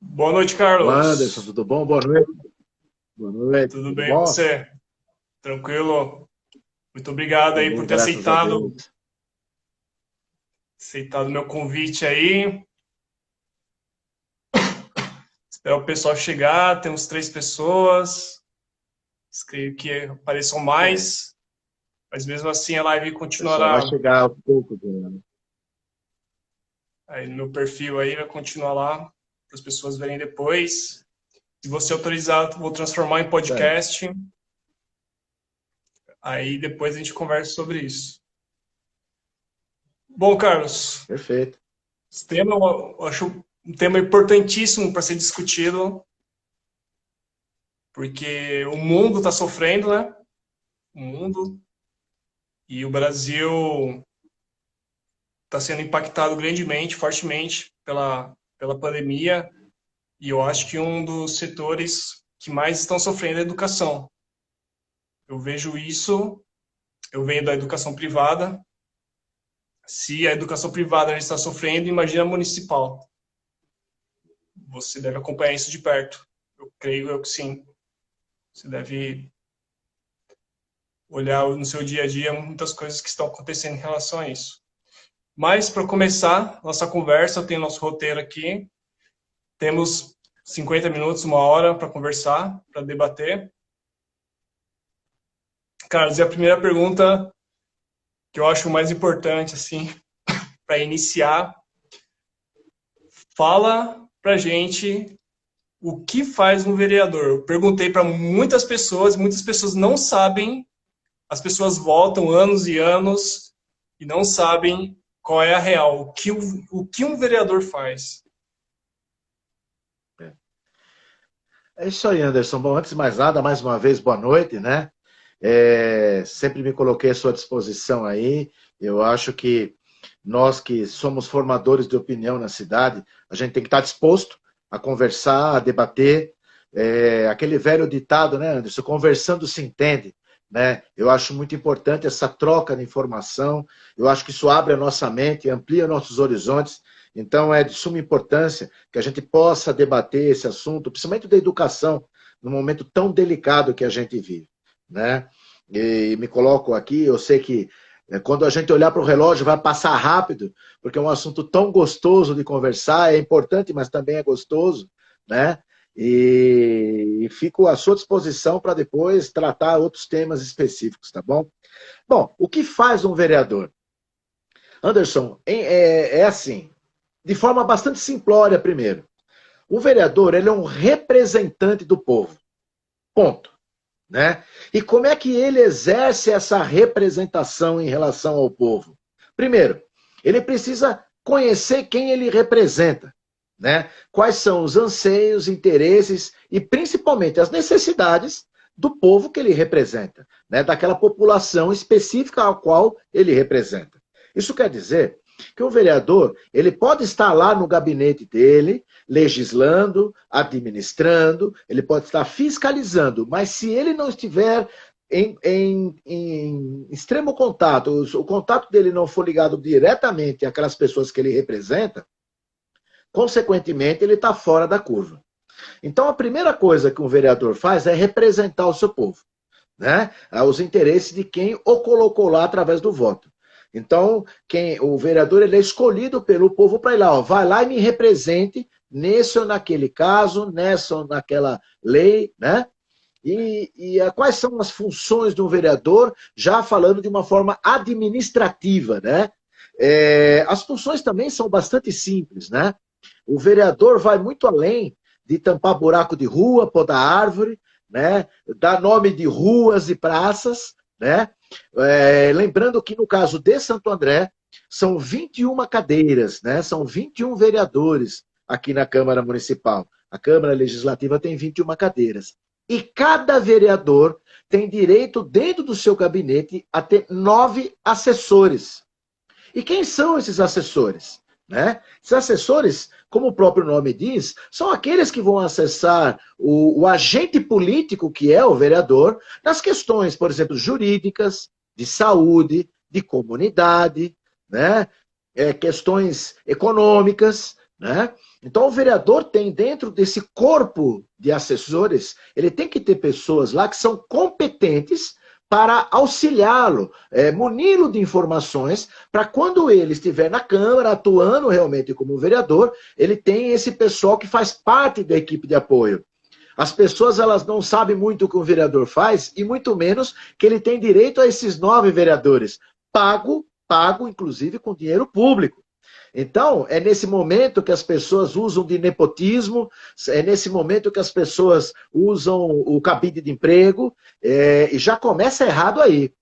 Boa noite, Olá, Anderson, Carlos. tudo bom? Boa noite. Boa noite, Tudo tudo bem, e bom? você? Tranquilo? Muito obrigado aí por Também, ter graças a Deus. aceitado o meu convite aí. Esperar o pessoal chegar, temos 3 pessoas. Creio que apareçam É, mais, mas mesmo assim a live o pessoal vai continuará chegar aos poucos, né? aí no meu perfil aí, vai continuar lá para as pessoas verem depois. Se você autorizar, vou transformar em Certo, podcast. Aí depois a gente conversa sobre isso. Bom, Carlos, perfeito. esse tema eu acho um tema importantíssimo para ser discutido, porque o mundo está sofrendo, né? O mundo e o Brasil está sendo impactado grandemente, fortemente pela pandemia. E eu acho que um dos setores que mais estão sofrendo é a educação. Eu vejo isso, eu venho da educação privada. Se a educação privada já está sofrendo, imagina a municipal. Você deve acompanhar isso de perto. Eu creio eu que sim. Você deve olhar no seu dia a dia muitas coisas que estão acontecendo em relação a isso. Mas, para começar nossa conversa, tem nosso roteiro aqui. Temos 50 minutos, 1 hora para conversar, para debater. Carlos, e a primeira pergunta que eu acho mais importante, assim, para iniciar, fala para gente o que faz um vereador. Eu perguntei para muitas pessoas não sabem, as pessoas votam anos e anos e não sabem qual é a real, o que um vereador faz. É isso aí, Anderson. Bom, antes de mais nada, mais uma vez, boa noite, né? Sempre me coloquei à sua disposição aí. Eu acho que nós que somos formadores de opinião na cidade, a gente tem que estar disposto a conversar, a debater. Aquele velho ditado, né, Anderson? Conversando se entende, né? Eu acho muito importante essa troca de informação. Eu acho que isso abre a nossa mente, amplia nossos horizontes. Então, é de suma importância que a gente possa debater esse assunto, principalmente da educação, num momento tão delicado que a gente vive, né? E me coloco aqui, eu sei que quando a gente olhar para o relógio vai passar rápido, porque é um assunto tão gostoso de conversar, é importante, mas também é gostoso, né? E fico à sua disposição para depois tratar outros temas específicos, tá bom? Bom, o que faz um vereador? Anderson, é assim, de forma bastante simplória primeiro. O vereador, ele é um representante do povo, ponto. Né? E como é que ele exerce essa representação em relação ao povo? Primeiro, ele precisa conhecer quem ele representa, né? Quais são os anseios, interesses e principalmente as necessidades do povo que ele representa, né? Daquela população específica a qual ele representa. Isso quer dizer que o vereador, ele pode estar lá no gabinete dele, legislando, administrando, ele pode estar fiscalizando, mas se ele não estiver em extremo contato, o contato dele não for ligado diretamente àquelas pessoas que ele representa, consequentemente, ele está fora da curva. Então, a primeira coisa que um vereador faz é representar o seu povo, né? Os interesses de quem o colocou lá através do voto. Então, o vereador ele é escolhido pelo povo para ir lá, ó, vai lá e me represente nesse ou naquele caso, nessa ou naquela lei, né? Quais são as funções de um vereador, já falando de uma forma administrativa, né? As funções também são bastante simples, né? O vereador vai muito além de tampar buraco de rua, podar árvore, né? Dar nome de ruas e praças, né? Lembrando que no caso de Santo André, são 21 cadeiras, né? São 21 vereadores aqui na Câmara Municipal. A Câmara Legislativa tem 21 cadeiras. E cada vereador tem direito, dentro do seu gabinete, a ter 9 assessores. E quem são esses assessores? Né? Esses assessores, como o próprio nome diz, são aqueles que vão acessar o agente político, que é o vereador, nas questões, por exemplo, jurídicas, de saúde, de comunidade, né? Questões econômicas, né? Então, o vereador tem dentro desse corpo de assessores, ele tem que ter pessoas lá que são competentes para auxiliá-lo, muni-lo de informações, para quando ele estiver na Câmara, atuando realmente como vereador, ele tem esse pessoal que faz parte da equipe de apoio. As pessoas elas não sabem muito o que um vereador faz, e muito menos que ele tem direito a esses 9 vereadores, pago inclusive com dinheiro público. Então, é nesse momento que as pessoas usam de nepotismo, é nesse momento que as pessoas usam o cabide de emprego, e já começa errado aí.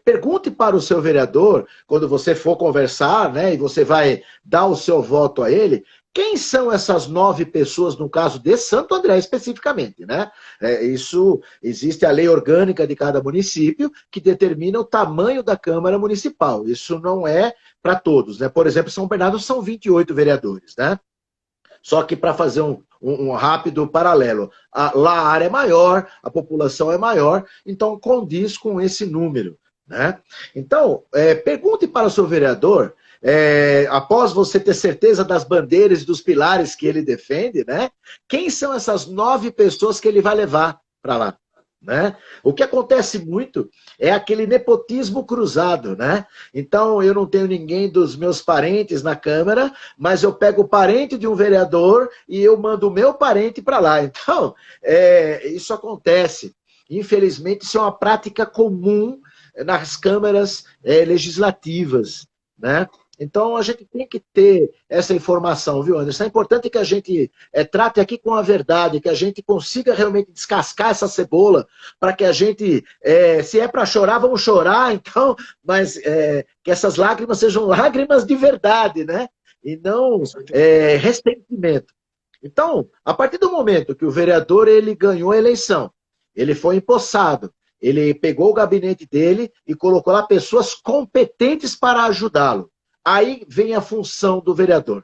Pergunte para o seu vereador, quando você for conversar, né, e você vai dar o seu voto a ele, quem são essas 9 pessoas, no caso de Santo André especificamente, né? Isso, existe a lei orgânica de cada município que determina o tamanho da Câmara Municipal. Isso não é para todos, né? Por exemplo, São Bernardo são 28 vereadores, né? Só que para fazer um rápido paralelo, lá a área é maior, a população é maior, então condiz com esse número, né? Então, pergunte para o seu vereador, após você ter certeza das bandeiras e dos pilares que ele defende, né? Quem são essas 9 pessoas que ele vai levar para lá? Né? O que acontece muito é aquele nepotismo cruzado, né? Então eu não tenho ninguém dos meus parentes na Câmara, mas eu pego o parente de um vereador e eu mando o meu parente para lá. Então, isso acontece. Infelizmente, isso é uma prática comum nas câmaras legislativas, né? Então, a gente tem que ter essa informação, viu, Anderson? É importante que a gente trate aqui com a verdade, que a gente consiga realmente descascar essa cebola, para que a gente, se é para chorar, vamos chorar, então, mas que essas lágrimas sejam lágrimas de verdade, né? E não ressentimento. Então, a partir do momento que o vereador ele ganhou a eleição, ele foi empossado, ele pegou o gabinete dele e colocou lá pessoas competentes para ajudá-lo. Aí vem a função do vereador.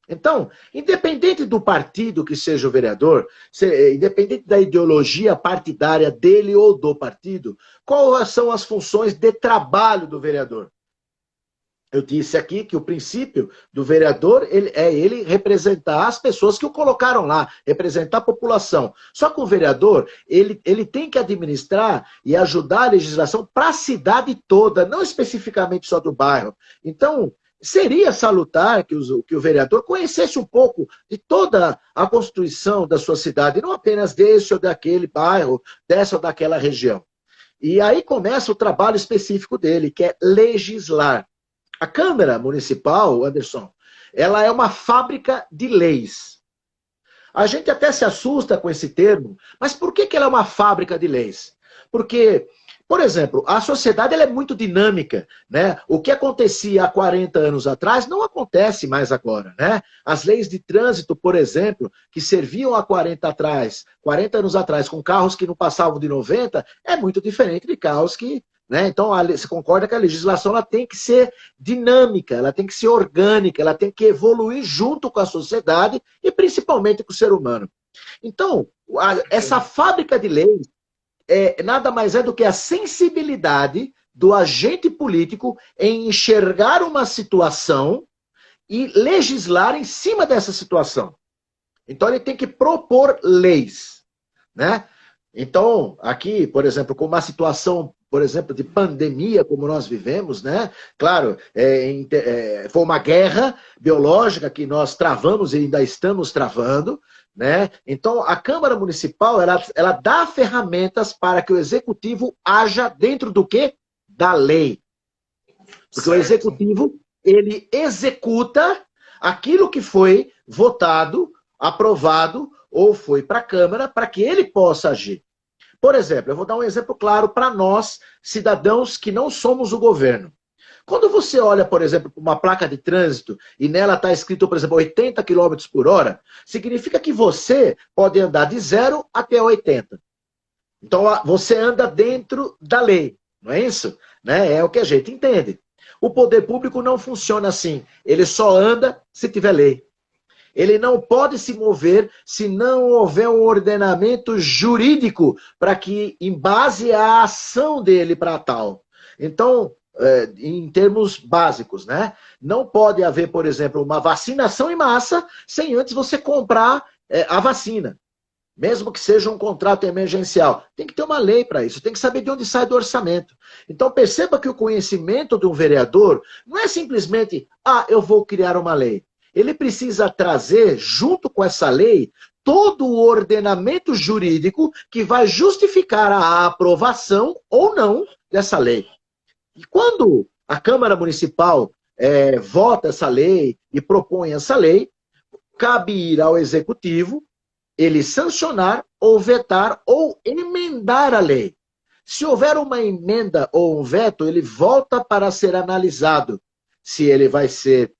Então, independente do partido que seja o vereador, independente da ideologia partidária dele ou do partido, quais são as funções de trabalho do vereador? Eu disse aqui que o princípio do vereador ele representar as pessoas que o colocaram lá, representar a população. Só que o vereador, ele tem que administrar e ajudar a legislação para a cidade toda, não especificamente só do bairro. Então, seria salutar que o vereador conhecesse um pouco de toda a constituição da sua cidade, não apenas desse ou daquele bairro, dessa ou daquela região. E aí começa o trabalho específico dele, que é legislar. A Câmara Municipal, Anderson, ela é uma fábrica de leis. A gente até se assusta com esse termo, mas por que ela é uma fábrica de leis? Porque, por exemplo, a sociedade ela é muito dinâmica, né? O que acontecia há 40 anos atrás não acontece mais agora, né? As leis de trânsito, por exemplo, que serviam há 40 anos atrás, com carros que não passavam de 90, é muito diferente de carros que... Né? Então, você concorda que a legislação ela tem que ser dinâmica, ela tem que ser orgânica, ela tem que evoluir junto com a sociedade e principalmente com o ser humano. Então, essa fábrica de leis nada mais é do que a sensibilidade do agente político em enxergar uma situação e legislar em cima dessa situação. Então, ele tem que propor leis, né? Então, aqui, por exemplo, com uma situação, por exemplo, de pandemia, como nós vivemos, né? Claro, foi uma guerra biológica que nós travamos e ainda estamos travando, né? Então, a Câmara Municipal, ela dá ferramentas para que o Executivo haja dentro do quê? Da lei. Porque o Executivo, ele executa aquilo que foi votado, aprovado, ou foi para a Câmara, para que ele possa agir. Por exemplo, eu vou dar um exemplo claro para nós, cidadãos que não somos o governo. Quando você olha, por exemplo, para uma placa de trânsito e nela está escrito, por exemplo, 80 km por hora, significa que você pode andar de 0 até 80. Então, você anda dentro da lei, não é isso? Né? É o que a gente entende. O poder público não funciona assim. Ele só anda se tiver lei. Ele não pode se mover se não houver um ordenamento jurídico para que embase a ação dele para tal. Então, em termos básicos, né? Não pode haver, por exemplo, uma vacinação em massa sem antes você comprar a vacina. Mesmo que seja um contrato emergencial. Tem que ter uma lei para isso, tem que saber de onde sai do orçamento. Então perceba que o conhecimento de um vereador não é simplesmente, eu vou criar uma lei. Ele precisa trazer, junto com essa lei, todo o ordenamento jurídico que vai justificar a aprovação ou não dessa lei. E quando a Câmara Municipal vota essa lei e propõe essa lei, cabe ir ao Executivo ele sancionar ou vetar ou emendar a lei. Se houver uma emenda ou um veto, ele volta para ser analisado. Se ele vai ser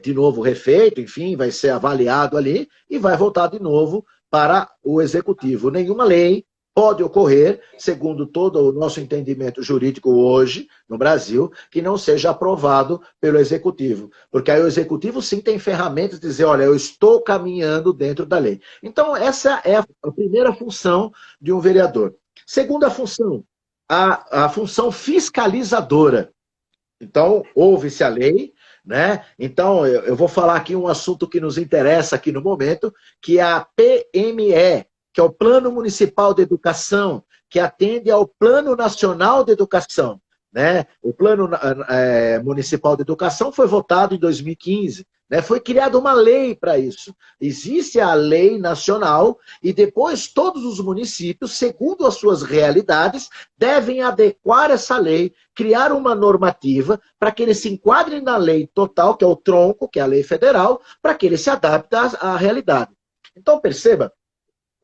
de novo refeito, enfim, vai ser avaliado ali e vai voltar de novo para o Executivo. Nenhuma lei pode ocorrer, segundo todo o nosso entendimento jurídico hoje, no Brasil, que não seja aprovado pelo Executivo. Porque aí o Executivo sim tem ferramentas de dizer, olha, eu estou caminhando dentro da lei. Então, essa é a primeira função de um vereador. Segunda função, a função fiscalizadora. Então, ouve-se a lei, né? Então, eu vou falar aqui um assunto que nos interessa aqui no momento, que é a PME, que é o Plano Municipal de Educação, que atende ao Plano Nacional de Educação. Né? O Plano Municipal de Educação foi votado em 2015. Né? Foi criada uma lei para isso. Existe a lei nacional e depois todos os municípios, segundo as suas realidades, devem adequar essa lei, criar uma normativa para que ele se enquadre na lei total, que é o tronco, que é a lei federal, para que ele se adapte à realidade. Então, perceba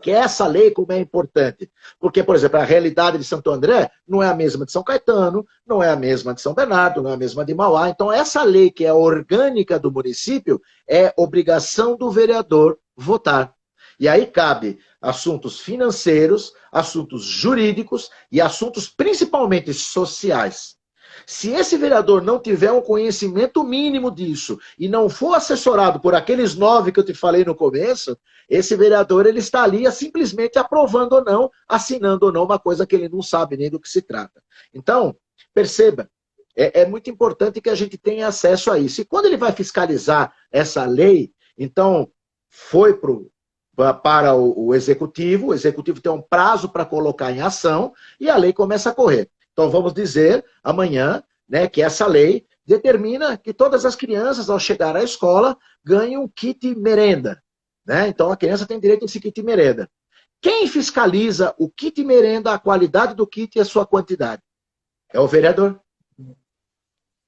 que essa lei como é importante. Porque, por exemplo, a realidade de Santo André não é a mesma de São Caetano, não é a mesma de São Bernardo, não é a mesma de Mauá. Então, essa lei que é orgânica do município é obrigação do vereador votar. E aí cabe assuntos financeiros, assuntos jurídicos e assuntos principalmente sociais. Se esse vereador não tiver um conhecimento mínimo disso e não for assessorado por aqueles 9 que eu te falei no começo, esse vereador ele está ali simplesmente aprovando ou não, assinando ou não uma coisa que ele não sabe nem do que se trata. Então, perceba, é muito importante que a gente tenha acesso a isso. E quando ele vai fiscalizar essa lei, então foi para o Executivo tem um prazo para colocar em ação e a lei começa a correr. Então, vamos dizer amanhã, né, que essa lei determina que todas as crianças, ao chegar à escola, ganhem um kit merenda. Né? Então, a criança tem direito a esse kit merenda. Quem fiscaliza o kit merenda, a qualidade do kit e a sua quantidade? É o vereador.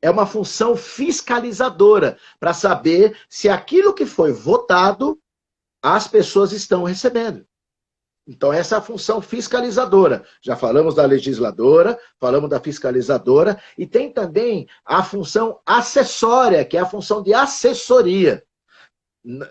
É uma função fiscalizadora para saber se aquilo que foi votado, as pessoas estão recebendo. Então, essa é a função fiscalizadora. Já falamos da legisladora, falamos da fiscalizadora, e tem também a função acessória, que é a função de assessoria.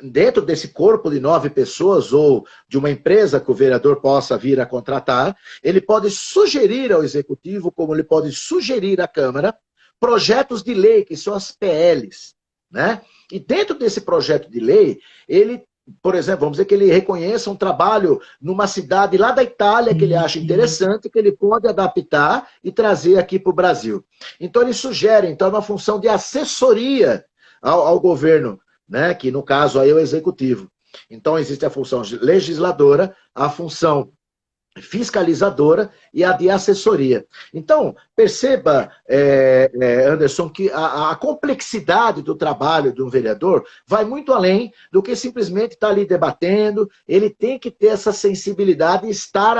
Dentro desse corpo de 9 pessoas, ou de uma empresa que o vereador possa vir a contratar, ele pode sugerir ao Executivo, como ele pode sugerir à Câmara, projetos de lei, que são as PLs. Né? E dentro desse projeto de lei, ele, por exemplo, vamos dizer que ele reconheça um trabalho numa cidade lá da Itália que ele acha interessante, que ele pode adaptar e trazer aqui para o Brasil. Então ele sugere, então é uma função de assessoria ao governo, né? Que no caso aí é o Executivo. Então existe a função legisladora, a função fiscalizadora e a de assessoria. Então, perceba, Anderson, que a complexidade do trabalho de um vereador vai muito além do que simplesmente estar ali debatendo. Ele tem que ter essa sensibilidade e estar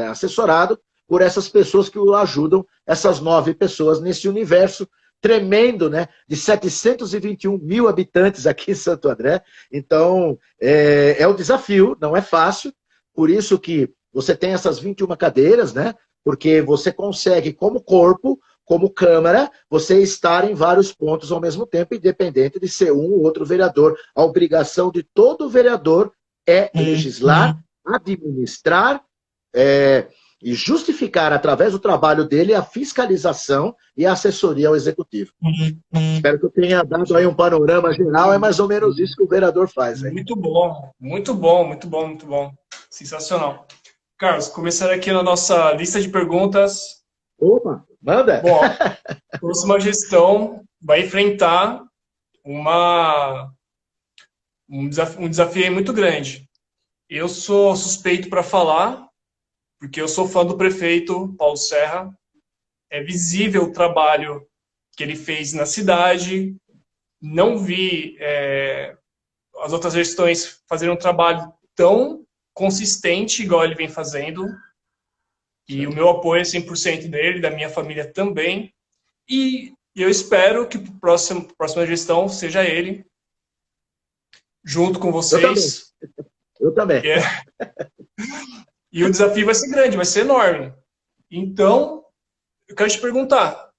assessorado por essas pessoas que o ajudam, essas 9 pessoas nesse universo tremendo, né, de 721 mil habitantes aqui em Santo André. Então, é um desafio, não é fácil. Por isso que você tem essas 21 cadeiras, né? Porque você consegue, como corpo, como Câmara, você estar em vários pontos ao mesmo tempo, independente de ser um ou outro vereador. A obrigação de todo vereador é legislar, administrar e justificar, através do trabalho dele, a fiscalização e a assessoria ao Executivo. Espero que eu tenha dado aí um panorama geral, é mais ou menos isso que o vereador faz. Hein? Muito bom, muito bom, muito bom, muito bom. Sensacional. Carlos, começando aqui na nossa lista de perguntas. Opa! Manda! Bom, a próxima gestão vai enfrentar uma, um desafio aí muito grande. Eu sou suspeito para falar, porque eu sou fã do prefeito Paulo Serra. É visível o trabalho que ele fez na cidade. Não vi as outras gestões fazerem um trabalho tão consistente igual ele vem fazendo. E o Certo. meu apoio é 100% dele, da minha família também. E eu espero que a próxima gestão seja ele, junto com Eu também, vocês. eu também. É, e o desafio vai ser grande, vai ser enorme. Então, eu quero te perguntar,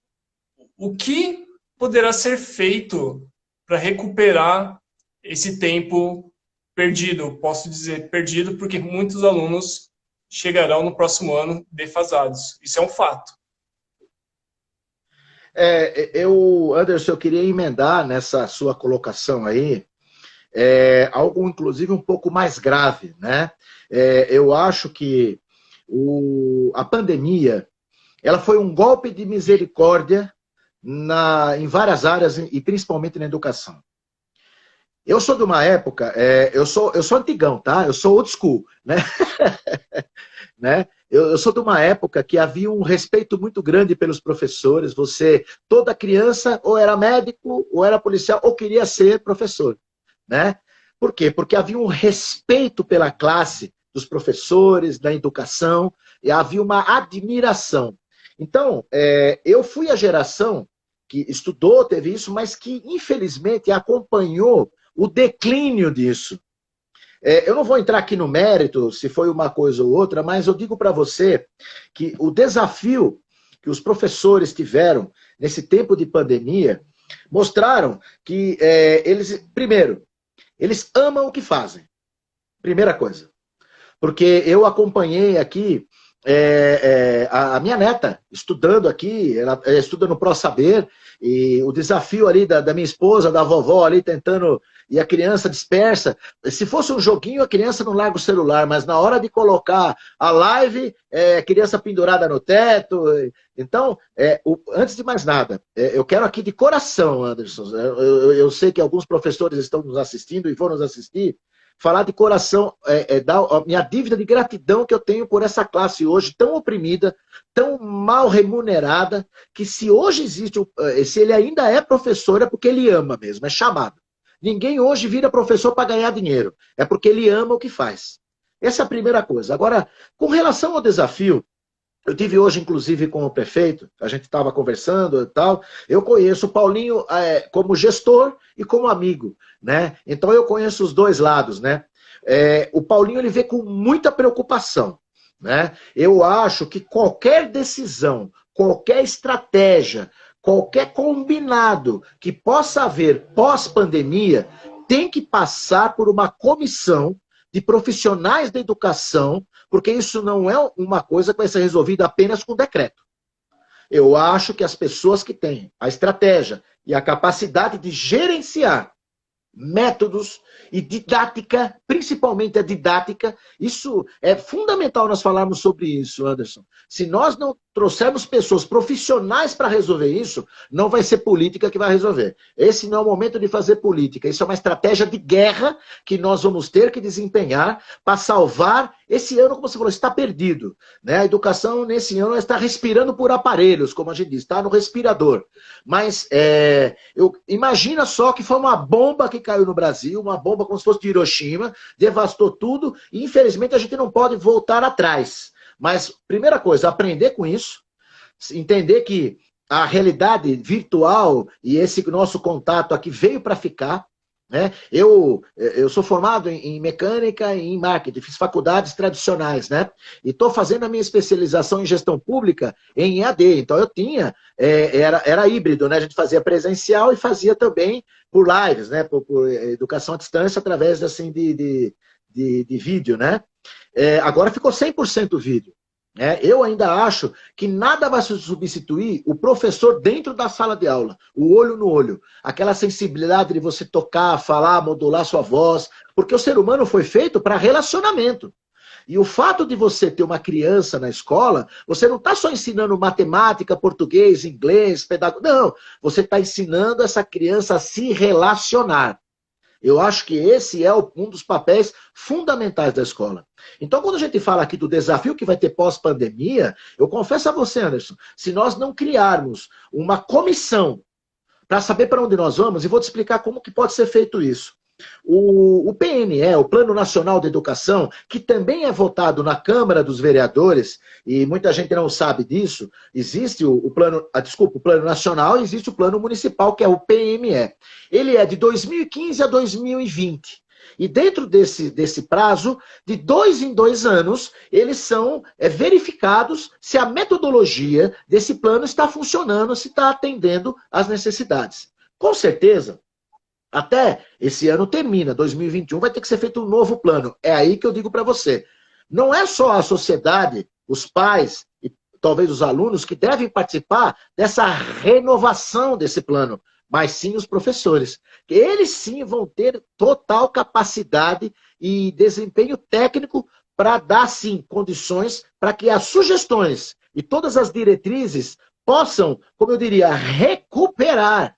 o que poderá ser feito para recuperar esse tempo perdido? Posso dizer perdido porque muitos alunos chegarão no próximo ano defasados. Isso é um fato. Anderson, eu queria emendar nessa sua colocação aí, algo inclusive um pouco mais grave, né? Eu acho que a pandemia, ela foi um golpe de misericórdia em várias áreas e principalmente na educação. Eu sou de uma época, eu sou antigão, tá? Eu sou old school, né? né? Eu sou de uma época que havia um respeito muito grande pelos professores. Toda criança ou era médico, ou era policial, ou queria ser professor, né? Por quê? Porque havia um respeito pela classe dos professores, da educação, e havia uma admiração. Então, eu fui a geração que estudou, teve isso, mas que, infelizmente, acompanhou o declínio disso. Eu não vou entrar aqui no mérito, se foi uma coisa ou outra, mas eu digo para você que o desafio que os professores tiveram nesse tempo de pandemia mostraram que eles, primeiro, eles amam o que fazem. Primeira coisa. Porque eu acompanhei aqui a minha neta estudando aqui, ela estuda no Pro Saber, e o desafio ali da minha esposa, da vovó ali tentando, e a criança dispersa. Se fosse um joguinho, a criança não larga o celular, mas na hora de colocar a live, a criança pendurada no teto. Então, antes de mais nada, eu quero aqui de coração, Anderson, eu sei que alguns professores estão nos assistindo e vão nos assistir, falar de coração, dar a minha dívida de gratidão que eu tenho por essa classe hoje tão oprimida, tão mal remunerada, que se hoje existe, se ele ainda é professor, é porque ele ama mesmo, é chamado. Ninguém hoje vira professor para ganhar dinheiro, é porque ele ama o que faz. Essa é a primeira coisa. Agora, com relação ao desafio, eu tive hoje, inclusive, com o prefeito, a gente estava conversando e tal. Eu conheço o Paulinho como gestor e como amigo, né? Então eu conheço os dois lados, né? O Paulinho ele vê com muita preocupação, né? Eu acho que qualquer decisão, qualquer estratégia, qualquer combinado que possa haver pós-pandemia tem que passar por uma comissão de profissionais da educação, porque isso não é uma coisa que vai ser resolvida apenas com decreto. Eu acho que as pessoas que têm a estratégia e a capacidade de gerenciar métodos e didática, principalmente a didática, isso é fundamental nós falarmos sobre isso, Anderson. Se nós não trouxermos pessoas profissionais para resolver isso, não vai ser política que vai resolver. Esse não é o momento de fazer política, isso é uma estratégia de guerra que nós vamos ter que desempenhar para salvar esse ano, como você falou, está perdido. Né? A educação nesse ano está respirando por aparelhos, como a gente diz, está no respirador. Mas imagina só que foi uma bomba que caiu no Brasil, uma bomba como se fosse de Hiroshima, devastou tudo, e infelizmente a gente não pode voltar atrás. Mas, primeira coisa, aprender com isso, entender que a realidade virtual e esse nosso contato aqui veio para ficar. Né? Eu sou formado em mecânica e em marketing, fiz faculdades tradicionais, né? E estou fazendo a minha especialização em gestão pública em EAD. Então eu tinha, era híbrido, né? A gente fazia presencial e fazia também por lives, né? Por educação à distância através assim, de vídeo, né? Agora ficou 100% vídeo. Eu ainda acho que nada vai substituir o professor dentro da sala de aula, o olho no olho, aquela sensibilidade de você tocar, falar, modular sua voz, porque o ser humano foi feito para relacionamento. E o fato de você ter uma criança na escola, você não está só ensinando matemática, português, inglês, pedagogia. Não, você está ensinando essa criança a se relacionar. Eu acho que esse é um dos papéis fundamentais da escola. Então, quando a gente fala aqui do desafio que vai ter pós-pandemia, eu confesso a você, Anderson, se nós não criarmos uma comissão para saber para onde nós vamos, e vou te explicar como que pode ser feito isso. O PNE, o Plano Nacional de Educação, que também é votado na Câmara dos Vereadores, e muita gente não sabe disso, existe o plano, o Plano Nacional e existe o Plano Municipal, que é o PME. Ele é de 2015 a 2020. E dentro desse prazo, de 2 em 2 anos, eles são verificados se a metodologia desse plano está funcionando, se está atendendo às necessidades. Com certeza, até esse ano termina, 2021, vai ter que ser feito um novo plano. É aí que eu digo para você. Não é só a sociedade, os pais e talvez os alunos que devem participar dessa renovação desse plano, mas sim os professores. Eles sim vão ter total capacidade e desempenho técnico para dar, sim, condições para que as sugestões e todas as diretrizes possam, como eu diria, recuperar,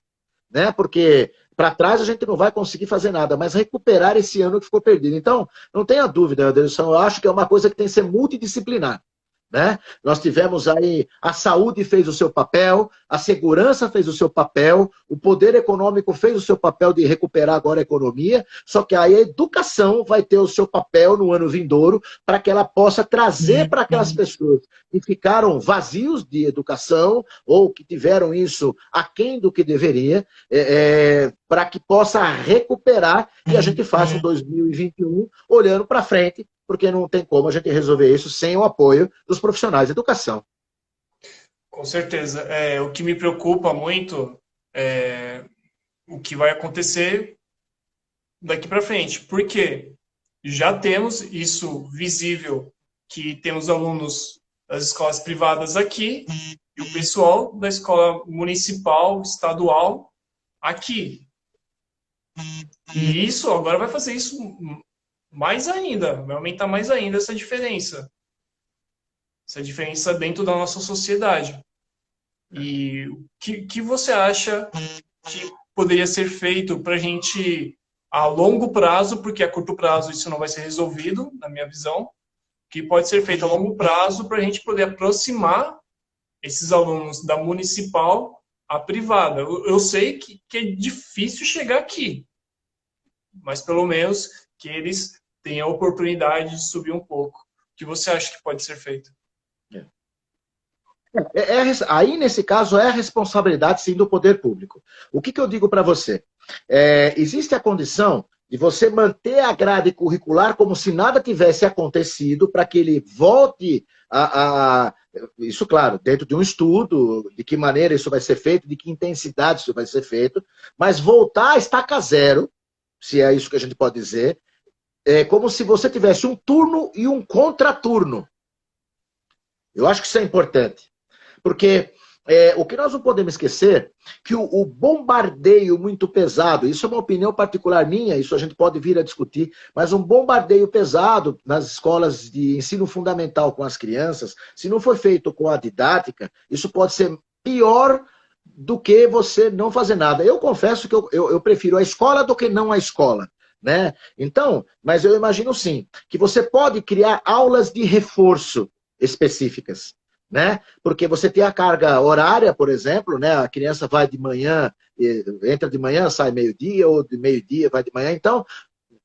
né? Porque para trás a gente não vai conseguir fazer nada, mas recuperar esse ano que ficou perdido. Então, não tenha dúvida, Anderson, eu acho que é uma coisa que tem que ser multidisciplinar. Né? Nós tivemos aí, a saúde fez o seu papel, a segurança fez o seu papel, o poder econômico fez o seu papel de recuperar agora a economia, só que aí a educação vai ter o seu papel no ano vindouro para que ela possa trazer para aquelas pessoas que ficaram vazios de educação ou que tiveram isso aquém do que deveria, para que possa recuperar e a gente faça um 2021 olhando para frente, porque não tem como a gente resolver isso sem o apoio dos profissionais de educação. Com certeza. O que me preocupa muito é o que vai acontecer daqui para frente. Porque já temos isso visível, que temos alunos das escolas privadas aqui e o pessoal da escola municipal, estadual, aqui. E isso agora vai fazer isso mais ainda, vai aumentar mais ainda essa diferença dentro da nossa sociedade. E o que você acha que poderia ser feito para a gente, a longo prazo, porque a curto prazo isso não vai ser resolvido, na minha visão, que pode ser feito a longo prazo para a gente poder aproximar esses alunos da municipal à privada? Eu sei que é difícil chegar aqui, mas pelo menos que eles tenham a oportunidade de subir um pouco. O que você acha que pode ser feito? Aí, nesse caso, é a responsabilidade, sim, do poder público. O que eu digo para você? Existe a condição de você manter a grade curricular como se nada tivesse acontecido para que ele volte isso, claro, dentro de um estudo, de que maneira isso vai ser feito, de que intensidade isso vai ser feito, mas voltar a estaca zero, se é isso que a gente pode dizer, é como se você tivesse um turno e um contraturno. Eu acho que isso é importante. Porque o que nós não podemos esquecer, que o bombardeio muito pesado, isso é uma opinião particular minha, isso a gente pode vir a discutir, mas um bombardeio pesado nas escolas de ensino fundamental com as crianças, se não for feito com a didática, isso pode ser pior do que você não fazer nada. Eu confesso que eu prefiro a escola do que não a escola. Né? Então, mas eu imagino sim, que você pode criar aulas de reforço específicas, né? Porque você tem a carga horária, por exemplo, né? A criança vai de manhã, entra de manhã, sai meio-dia, ou de meio-dia vai de manhã. Então,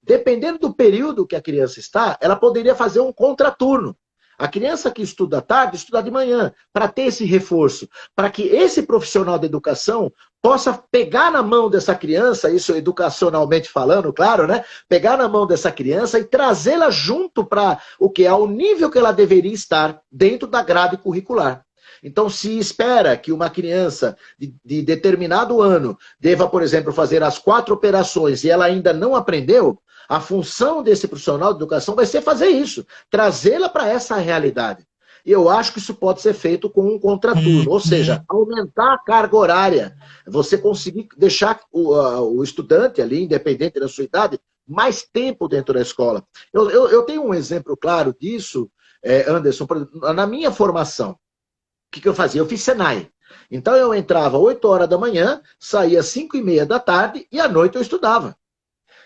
dependendo do período que a criança está, ela poderia fazer um contraturno. A criança que estuda à tarde, estuda de manhã, para ter esse reforço, para que esse profissional da educação possa pegar na mão dessa criança, isso educacionalmente falando, claro, né? Pegar na mão dessa criança e trazê-la junto para o que é o nível que ela deveria estar dentro da grade curricular. Então, se espera que uma criança de determinado ano deva, por exemplo, fazer as 4 operações e ela ainda não aprendeu, a função desse profissional de educação vai ser fazer isso, trazê-la para essa realidade. E eu acho que isso pode ser feito com um contraturno, ou seja, aumentar a carga horária, você conseguir deixar o estudante ali, independente da sua idade, mais tempo dentro da escola. Eu tenho um exemplo claro disso, Anderson, na minha formação. O que eu fazia? Eu fiz Senai. Então eu entrava 8 horas da manhã, saía 5:30 da tarde e à noite eu estudava.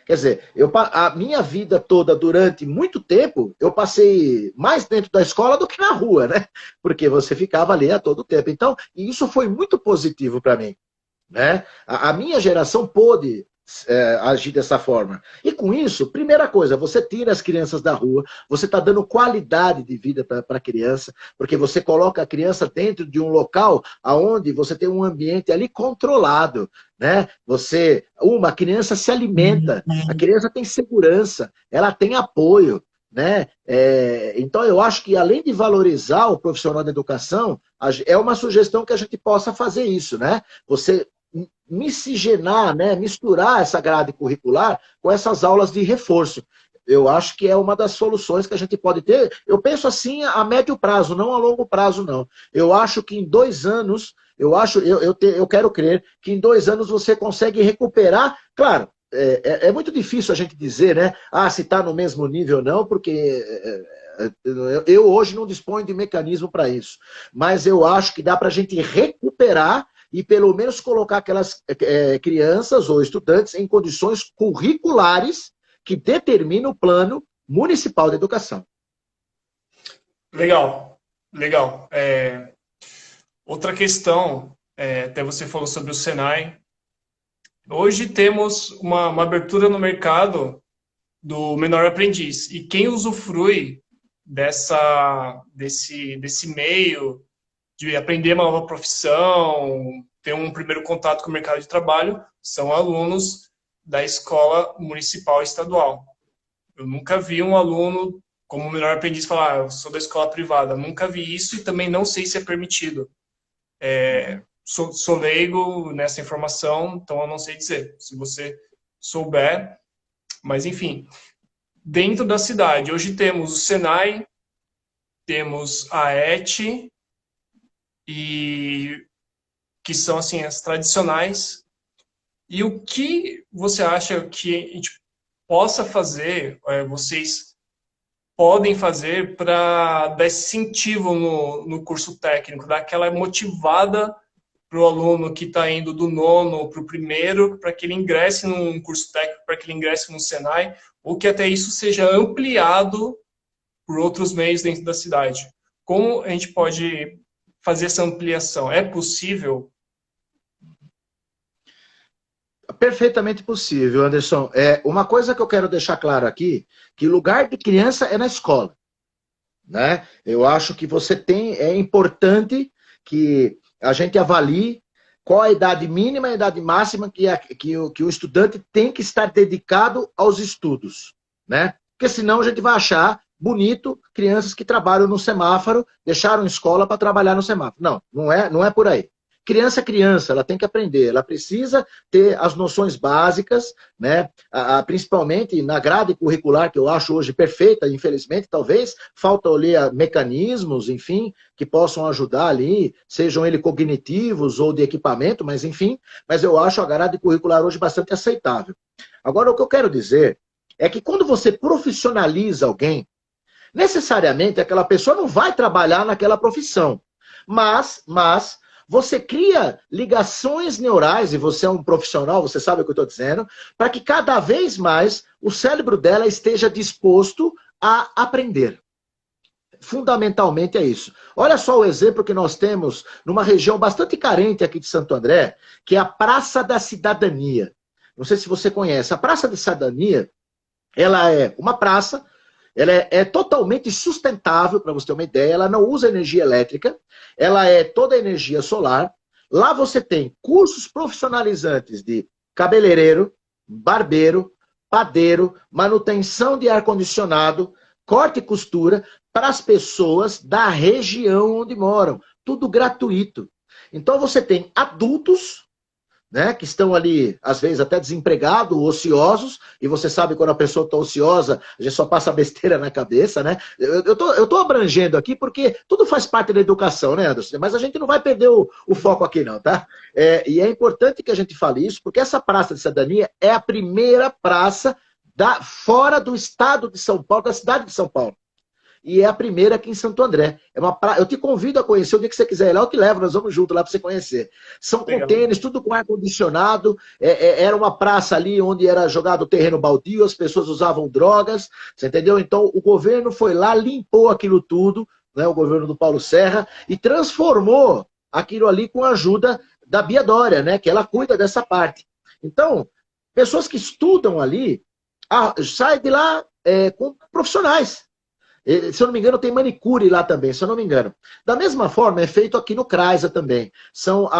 Quer dizer, a minha vida toda, durante muito tempo, eu passei mais dentro da escola do que na rua, né? Porque você ficava ali a todo tempo. Então, isso foi muito positivo para mim, né? A minha geração pôde agir dessa forma. E com isso, primeira coisa, você tira as crianças da rua, você está dando qualidade de vida para a criança, porque você coloca a criança dentro de um local onde você tem um ambiente ali controlado, né? A criança se alimenta, a criança tem segurança, ela tem apoio, né? Então eu acho que além de valorizar o profissional da educação, é uma sugestão que a gente possa fazer isso, né? Você miscigenar, né, misturar essa grade curricular com essas aulas de reforço. Eu acho que é uma das soluções que a gente pode ter. Eu penso assim a médio prazo, não a longo prazo, não. Eu acho que em 2 anos, eu quero crer que em 2 anos você consegue recuperar. Claro, é muito difícil a gente dizer, né? Se está no mesmo nível, não, porque eu hoje não disponho de mecanismo para isso. Mas eu acho que dá para a gente recuperar e pelo menos colocar aquelas crianças ou estudantes em condições curriculares que determinam o plano municipal de educação. Legal, legal. Outra questão, até você falou sobre o Senai. Hoje temos uma abertura no mercado do menor aprendiz. E quem usufrui desse meio de aprender uma nova profissão, ter um primeiro contato com o mercado de trabalho, são alunos da escola municipal e estadual. Eu nunca vi um aluno como menor aprendiz falar, eu sou da escola privada. Nunca vi isso e também não sei se é permitido. Sou leigo nessa informação, então eu não sei dizer. Se você souber, mas enfim. Dentro da cidade, hoje temos o Senai, temos a ET, e que são assim as tradicionais. E o que você acha que a gente possa fazer, vocês podem fazer para dar esse incentivo no curso técnico, dar aquela motivada para o aluno que está indo do nono para o primeiro, para que ele ingresse num curso técnico, para que ele ingresse no Senai, ou que até isso seja ampliado por outros meios dentro da cidade? Como a gente pode fazer essa ampliação? É possível? Perfeitamente possível, Anderson. Uma coisa que eu quero deixar claro aqui, que lugar de criança é na escola, né? Eu acho que é importante que a gente avalie qual a idade mínima e a idade máxima que o estudante tem que estar dedicado aos estudos, né? Porque senão a gente vai achar bonito crianças que trabalham no semáforo, deixaram escola para trabalhar no semáforo. Não é por aí. Criança é criança, ela tem que aprender, ela precisa ter as noções básicas, né? Principalmente na grade curricular, que eu acho hoje perfeita, infelizmente, talvez, falta ler mecanismos, enfim, que possam ajudar ali, sejam eles cognitivos ou de equipamento, mas enfim, mas eu acho a grade curricular hoje bastante aceitável. Agora, o que eu quero dizer é que quando você profissionaliza alguém, necessariamente aquela pessoa não vai trabalhar naquela profissão, mas você cria ligações neurais, e você é um profissional, você sabe o que eu estou dizendo, para que cada vez mais o cérebro dela esteja disposto a aprender. Fundamentalmente é isso. Olha só o exemplo que nós temos numa região bastante carente aqui de Santo André, que é a Praça da Cidadania. Não sei se você conhece. A Praça da Cidadania, ela é uma praça. Ela é totalmente sustentável, para você ter uma ideia. Ela não usa energia elétrica. Ela é toda energia solar. Lá você tem cursos profissionalizantes de cabeleireiro, barbeiro, padeiro, manutenção de ar-condicionado, corte e costura para as pessoas da região onde moram. Tudo gratuito. Então você tem adultos, né, que estão ali, às vezes, até desempregados, ociosos, e você sabe quando a pessoa está ociosa, a gente só passa besteira na cabeça, né? Eu tô abrangendo aqui porque tudo faz parte da educação, né, Anderson? Mas a gente não vai perder o foco aqui, não, tá? E é importante que a gente fale isso, porque essa Praça de Cidadania é a primeira praça fora do estado de São Paulo, da cidade de São Paulo. E é a primeira aqui em Santo André. Eu te convido a conhecer o dia que você quiser ir lá, eu te levo, nós vamos junto lá para você conhecer. São Legal. contêineres, tudo com ar-condicionado. Era uma praça ali onde era jogado terreno baldio, as pessoas usavam drogas, você entendeu? Então o governo foi lá, limpou aquilo tudo, né, o governo do Paulo Serra, e transformou aquilo ali com a ajuda da Bia Dória, né, que ela cuida dessa parte. Então, pessoas que estudam ali, saem de lá com profissionais. Se eu não me engano, tem manicure lá também, se eu não me engano. Da mesma forma, é feito aqui no CRAISA também. São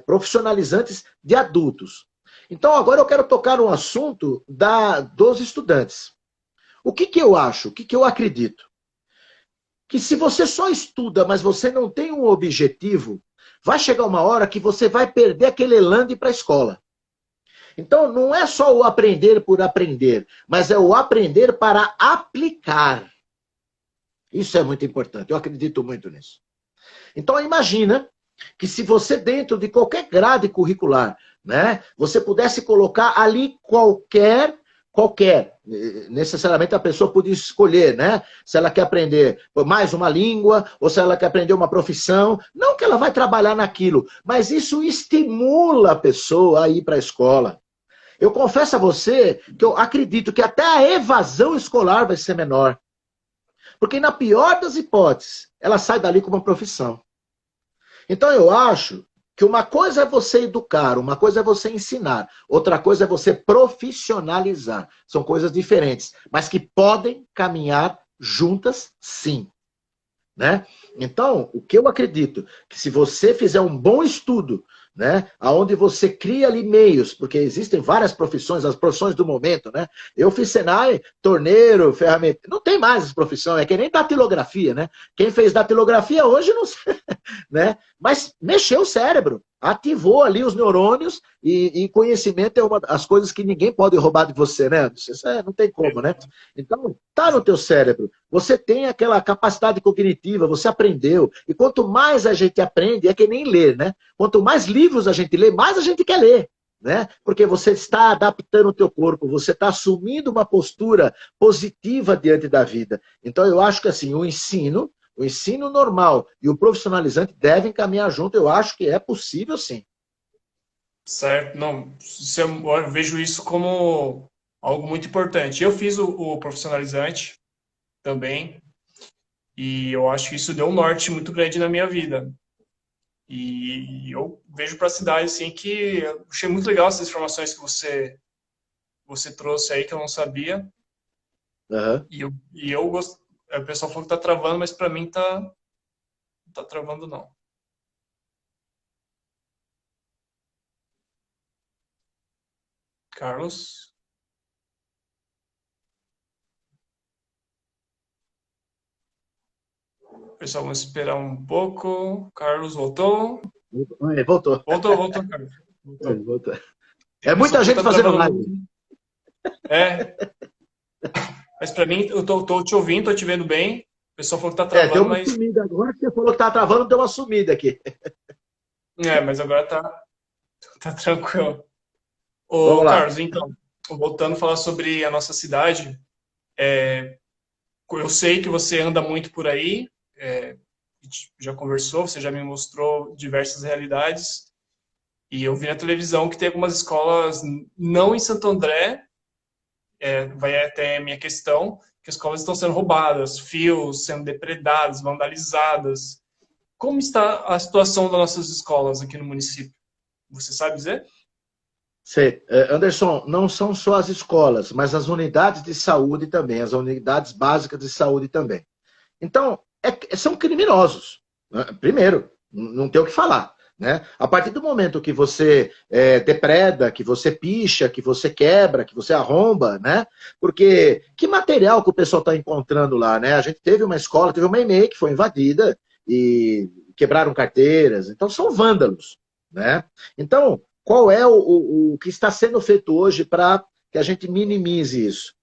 profissionalizantes de adultos. Então, agora eu quero tocar no assunto dos estudantes. O que eu acho? O que eu acredito? Que se você só estuda, mas você não tem um objetivo, vai chegar uma hora que você vai perder aquele elan de ir para a escola. Então, não é só o aprender por aprender, mas é o aprender para aplicar. Isso é muito importante, eu acredito muito nisso. Então, imagina que se você, dentro de qualquer grade curricular, né, você pudesse colocar ali qualquer, necessariamente a pessoa podia escolher, né, se ela quer aprender mais uma língua, ou se ela quer aprender uma profissão, não que ela vai trabalhar naquilo, mas isso estimula a pessoa a ir para a escola. Eu confesso a você que eu acredito que até a evasão escolar vai ser menor. Porque na pior das hipóteses, ela sai dali com uma profissão. Então eu acho que uma coisa é você educar, uma coisa é você ensinar, outra coisa é você profissionalizar. São coisas diferentes, mas que podem caminhar juntas, sim. Né? Então, o que eu acredito, que se você fizer um bom estudo, né, onde você cria ali meios, porque existem várias profissões, as profissões do momento, né? Eu fiz Senai, torneiro, ferramenta, não tem mais essa profissão, é que nem datilografia, né? Quem fez datilografia hoje não sei, né? Mas mexeu o cérebro, ativou ali os neurônios e conhecimento é uma das coisas que ninguém pode roubar de você, né? Isso não tem como, né? Então, tá no teu cérebro, você tem aquela capacidade cognitiva, você aprendeu, e quanto mais a gente aprende, é que nem ler, né? Quanto mais livros a gente lê, mais a gente quer ler, né? Porque você está adaptando o teu corpo, você está assumindo uma postura positiva diante da vida. Então eu acho que assim, o ensino normal e o profissionalizante devem caminhar junto, eu acho que é possível sim. Certo, não, eu vejo isso como algo muito importante. Eu fiz o profissionalizante também, e eu acho que isso deu um norte muito grande na minha vida. E eu vejo para a cidade, assim, que eu achei muito legal essas informações que você trouxe aí, que eu não sabia. Uhum. E eu gosto. O pessoal falou que tá travando, mas para mim não tá travando, não. Carlos? Pessoal, vamos esperar um pouco. Carlos voltou? Voltou. Voltou, Carlos. Voltou. O É pessoal muita falou que gente tá fazendo travando live. muito. É, mas para mim, eu tô te ouvindo, tô te vendo bem. O pessoal falou que tá Deu travando, uma mas... sumida agora, que você falou que estava travando, deu uma sumida aqui. Mas agora tá tranquilo. Vamos Ô, lá. Carlos, então, voltando a falar sobre a nossa cidade, eu sei que você anda muito por aí, a gente já conversou, você já me mostrou diversas realidades, e eu vi na televisão que tem algumas escolas, não em Santo André, vai até a minha questão, que as escolas estão sendo roubadas, fios sendo depredados, vandalizadas. Como está a situação das nossas escolas aqui no município? Você sabe dizer? Sei. Anderson, não são só as escolas, mas as unidades de saúde também, as unidades básicas de saúde também. Então, são criminosos. Né? Primeiro, não tem o que falar. Né? A partir do momento que você depreda, que você picha, que você quebra, que você arromba, né? Porque que material que o pessoal está encontrando lá, né? A gente teve uma escola, teve uma EMEI que foi invadida e quebraram carteiras. Então, são vândalos, né? Então, qual é o que está sendo feito hoje para que a gente minimize isso?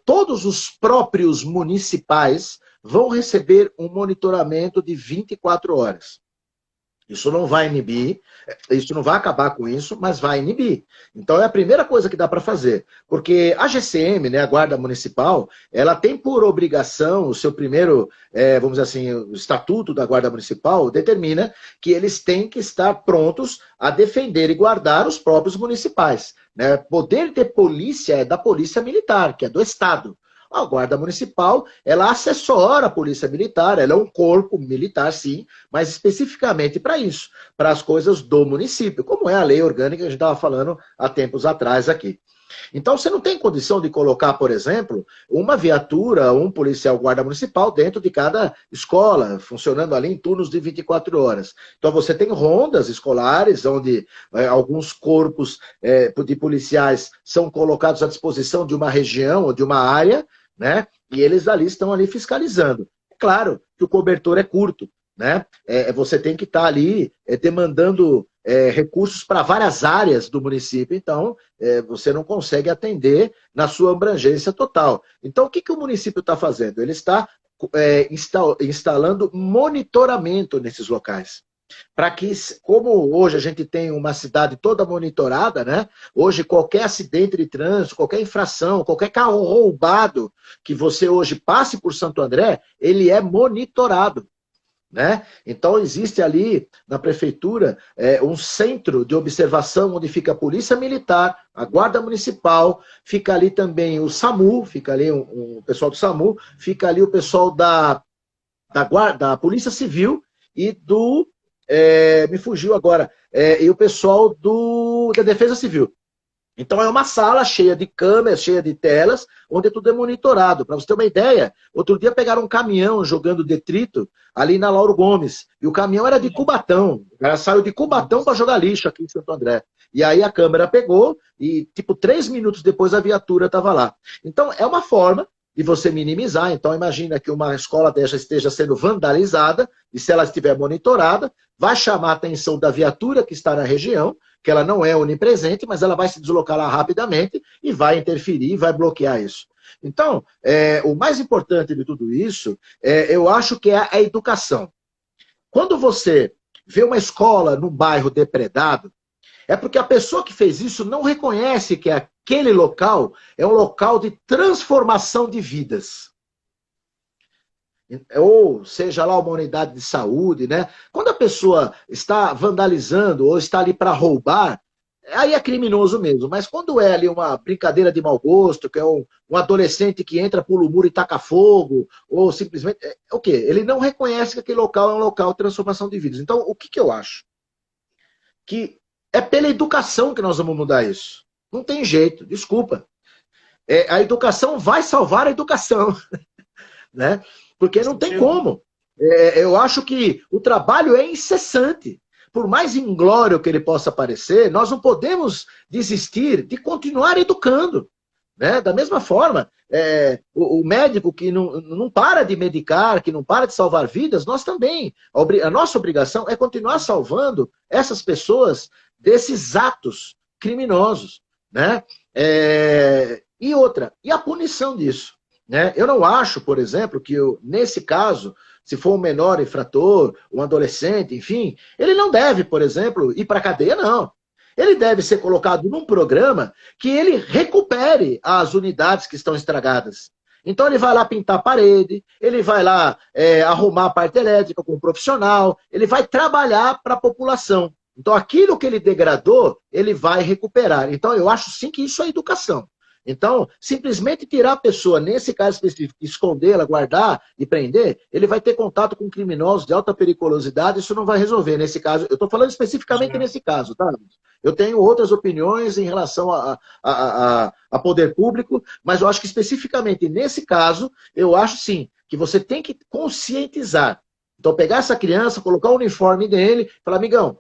Todos os próprios municipais vão receber um monitoramento de 24 horas. Isso não vai inibir, isso não vai acabar com isso, mas vai inibir. Então é a primeira coisa que dá para fazer. Porque a GCM, né, a Guarda Municipal, ela tem por obrigação, o seu primeiro, vamos dizer assim, o estatuto da Guarda Municipal determina que eles têm que estar prontos a defender e guardar os próprios municipais. Né? Poder ter polícia é da Polícia Militar, que é do Estado. A Guarda Municipal, ela assessora a Polícia Militar, ela é um corpo militar, sim, mas especificamente para isso, para as coisas do município, como é a lei orgânica que a gente estava falando há tempos atrás aqui. Então, você não tem condição de colocar, por exemplo, uma viatura, um policial guarda municipal dentro de cada escola, funcionando ali em turnos de 24 horas. Então, você tem rondas escolares, onde alguns corpos de policiais são colocados à disposição de uma região ou de uma área, né? E eles ali estão ali fiscalizando. É claro que o cobertor é curto, né? Você tem que estar ali demandando recursos para várias áreas do município, então você não consegue atender na sua abrangência total. Então, o que, que o município está fazendo? Ele está instalando monitoramento nesses locais. Para que, como hoje a gente tem uma cidade toda monitorada, né? Hoje qualquer acidente de trânsito, qualquer infração, qualquer carro roubado que você hoje passe por Santo André, ele é monitorado. Né? Então existe ali na prefeitura um centro de observação onde fica a Polícia Militar, a Guarda Municipal, fica ali também o SAMU, fica ali o pessoal do SAMU, fica ali o pessoal da Polícia Civil e do me fugiu agora, e o pessoal da Defesa Civil. Então é uma sala cheia de câmeras, cheia de telas, onde tudo é monitorado. Para você ter uma ideia, outro dia pegaram um caminhão jogando detrito ali na Lauro Gomes. E o caminhão era de Cubatão. O cara saiu de Cubatão para jogar lixo aqui em Santo André. E aí a câmera pegou e, tipo, 3 minutos depois a viatura estava lá. Então é uma forma de você minimizar. Então imagina que uma escola dessa esteja sendo vandalizada, e se ela estiver monitorada, vai chamar a atenção da viatura que está na região, que ela não é onipresente, mas ela vai se deslocar lá rapidamente e vai interferir, vai bloquear isso. Então, o mais importante de tudo isso, eu acho que é a educação. Quando você vê uma escola num bairro depredado, é porque a pessoa que fez isso não reconhece que aquele local é um local de transformação de vidas. Ou seja lá uma unidade de saúde, né? Quando a pessoa está vandalizando ou está ali para roubar, aí é criminoso mesmo. Mas quando é ali uma brincadeira de mau gosto, que é um adolescente que entra, pula o muro e taca fogo, ou simplesmente... o quê? Ele não reconhece que aquele local é um local de transformação de vidas. Então, o que eu acho? Que é pela educação que nós vamos mudar isso. Não tem jeito, desculpa. A educação vai salvar a educação, né? Porque não tem como. Eu acho que o trabalho é incessante. Por mais inglório que ele possa parecer, nós não podemos desistir de continuar educando. Né? Da mesma forma, o médico que não para de medicar, que não para de salvar vidas, nós também. A nossa obrigação é continuar salvando essas pessoas desses atos criminosos. Né? E outra, e a punição disso? Né? Eu não acho, por exemplo, que nesse caso, se for um menor infrator, um adolescente, enfim, ele não deve, por exemplo, ir para a cadeia, não. Ele deve ser colocado num programa que ele recupere as unidades que estão estragadas. Então ele vai lá pintar a parede, ele vai lá arrumar a parte elétrica com um profissional, ele vai trabalhar para a população. Então aquilo que ele degradou, ele vai recuperar. Então eu acho sim que isso é educação. Então, simplesmente tirar a pessoa, nesse caso específico, escondê-la, guardar e prender, ele vai ter contato com criminosos de alta periculosidade, isso não vai resolver nesse caso. Eu estou falando especificamente nesse caso, tá? Eu tenho outras opiniões em relação a poder público, mas eu acho que especificamente nesse caso, eu acho sim, que você tem que conscientizar. Então, pegar essa criança, colocar o uniforme dele e falar, amigão,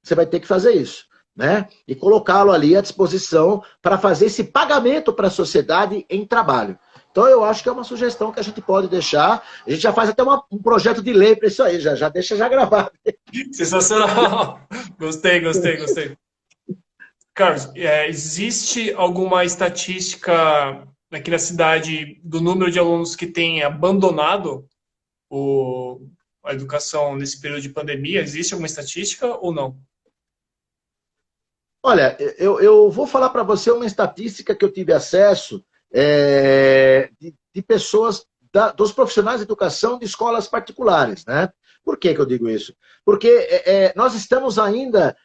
você vai ter que fazer isso. Né? E colocá-lo ali à disposição para fazer esse pagamento para a sociedade em trabalho. Então eu acho que é uma sugestão que a gente pode deixar. A gente já faz até um projeto de lei para isso aí, já deixa já gravado. Sensacional! Gostei. Carlos, existe alguma estatística aqui na cidade do número de alunos que têm abandonado a educação nesse período de pandemia? Existe alguma estatística ou não? Olha, eu vou falar para você uma estatística que eu tive acesso de pessoas, dos profissionais de educação de escolas particulares, né? Por que que eu digo isso? Porque nós estamos ainda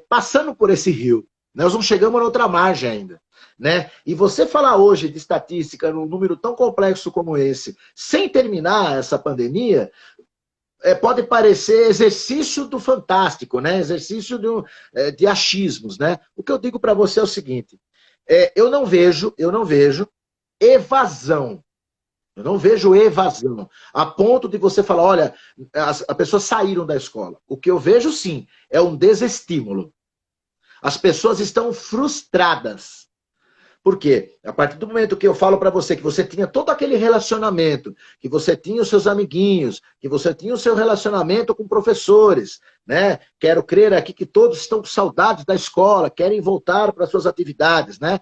passando por esse rio. Nós não chegamos na outra margem ainda. Né? E você falar hoje de estatística num número tão complexo como esse, sem terminar essa pandemia, pode parecer exercício do fantástico, né? Exercício de achismos, né? O que eu digo para você é o seguinte: eu não vejo evasão. Eu não vejo evasão a ponto de você falar, olha, as pessoas saíram da escola. O que eu vejo, sim, é um desestímulo. As pessoas estão frustradas. Por quê? A partir do momento que eu falo para você que você tinha todo aquele relacionamento, que você tinha os seus amiguinhos, que você tinha o seu relacionamento com professores, né? Quero crer aqui que todos estão com saudades da escola, querem voltar para suas atividades, né?